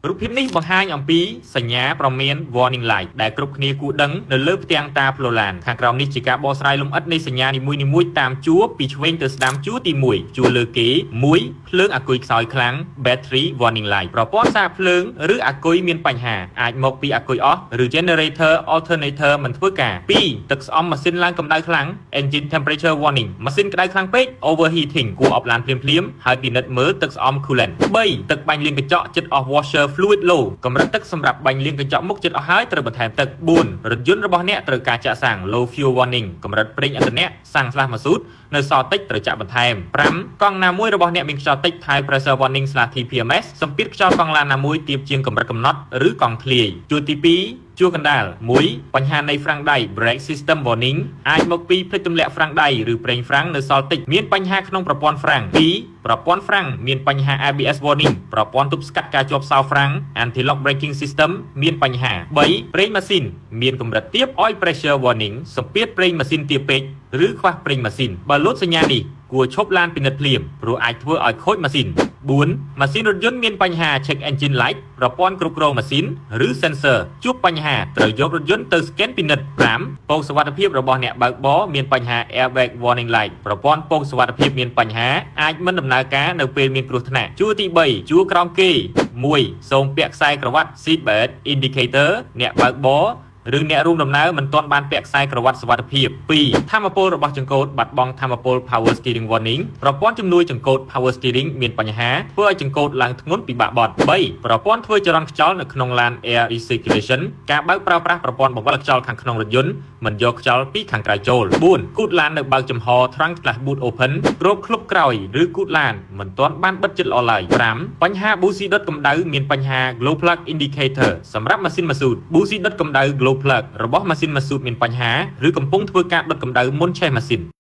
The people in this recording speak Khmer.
រូបភាពនេះបង្ហាញអំពីសញ្ញាប្រមាន warning light ដែលគ្រប់គ្នាគួរដឹងនៅលើផ្ទាំងតាផ្លូវឡានខាងក្រោមនេះជាការបកស្រាយលម្អិតនៃសញ្ញានីមួយៗតាមជួរពីឆ្វេងទៅស្ដាំជួរទី1ជួរលើគេ1ភ្លើងអាគុយខ្សោយខ្លាំង battery warning light ប្រព័ន្ធសារភ្លើងឬអាគុយមានបញ្ហាអាចមកពីអាគុយអស់ឬ generator alternator មិនធ្វើការ2ទឹកស្អំម៉ាស៊ីនឡើងកម្ដៅខ្លាំង engine temperature warning ម៉ាស៊ីនក្ដៅខ្លាំងពេក overheating គួរអបឡានភ្លាមៗហើយពិនិត្យមើលទឹកស្អំ coolant 3ទឹកបាញ់លាងកញ្ចក់ជិតអស់ washer fluid low កម្រិតទឹកសម្រាប់បាញ់លាងកញ្ចក់មុខជិតអស់ហើយត្រូវបន្ថែមទឹក4រថយន្តរបស់អ្នកត្រូវការចាក់សាំង low fuel warning កម្រិតប្រេងឥន្ធនៈសាំង/ម៉ាស៊ូតនៅសល់តិចត្រូវចាក់បន្ថែម5កង់ណាមួយរបស់អ្នកមានខ្យល់តិច high pressure warning/TPMS សម្ពាធខ្យល់កង់ឡានណាមួយទាបជាងកម្រិតកំណត់ឬកង់ធ្លាយជួរទី2ជួរកណ្ដាល1បញ្ហានៃហ្វ្រាំងដៃ brake system warning អាចមកពីភ្លេចទម្លាក់ហ្វ្រាំងដៃឬប្រេងហ្វ្រាំងនៅសល់តិចមានបញ្ហាក្នុងប្រព័ន្ធហ្វ្រាំង2ប្រព័ន្ធហ្វ្រាំងមានបញ្ហា ABS warning ប្រព័ន្ធទប់ស្កាត់ការជាប់សោហ្វ្រាំង anti lock braking system មានបញ្ហា3ប្រេងម៉ាស៊ីនមានកម្រិតទាប oil pressure warning សម្ពាធប្រេងម៉ាស៊ីនទាបពេកឬខ្វះប្រេងម៉ាស៊ីនបើលោតសញ្ញានេះគួរឈប់ឡានពិនិត្យភ្លាមព្រោះអាចធ្វើឲ្យខូចម៉ាស៊ីន4ម៉ាស៊ីនរថយន្តមានបញ្ហា check engine light ប្រព័ន្ធគ្រប់គ្រងម៉ាស៊ីនឬ sensor ជួបបញ្ហាត្រូវយករថយន្តទៅ scan ពិនិត្យ5ពងសុវត្ថិភាពរបស់អ្នកបើកបរមានបញ្ហា airbag warning light ប្រព័ន្ធពងសុវត្ថិភាពមានបញ្ហាអាចមិនដំណើរការនៅពេលមានគ្រោះថ្នាក់ជួរទី3ជួរក្រោមគេ1សូមពាក់ខ្សែក្រវ៉ាត់ seat belt indicator អ្នកបើកបរឬអ្នករួមដំណើរមិនទាន់បានពាក់ខ្សែក្រវ៉ាត់សុវត្ថិភាព2ថាមពលរបស់ចង្កូតបាត់បង់ថាមពល power steering warning ប្រព័ន្ធជំនួយចង្កូត power steering មានបញ្ហាធ្វើឲ្យចង្កូតឡើងធ្ងន់ពិបាកបត់3ប្រព័ន្ធធ្វើចរន្តខ្យល់នៅក្នុងឡាន air recirculation ការបើកប្រើប្រាស់ប្រព័ន្ធបង្វិលខ្យល់ខាងក្នុងរថយន្តមិនយកខ្យល់ពីខាងក្រៅចូល4គូតឡាននៅបើកចំហ trunk/boot open គ្របឃ្លុបក្រោយឬគូតឡានមិនទាន់បានបិទជិតល្អឡើយ5បញ្ហា bussy ដុតកម្ដៅមានបញ្ហា glow plug indicator សម្រាប់ម៉ាស៊ីនម៉ាស៊ូត bussy ដុតកម្ដៅ glow plug របស់ម៉ាស៊ីនម៉ាស៊ូតមានបញ្ហាឬកំពុងធ្វើការដុតកម្ដៅមុនឆេះម៉ាស៊ីន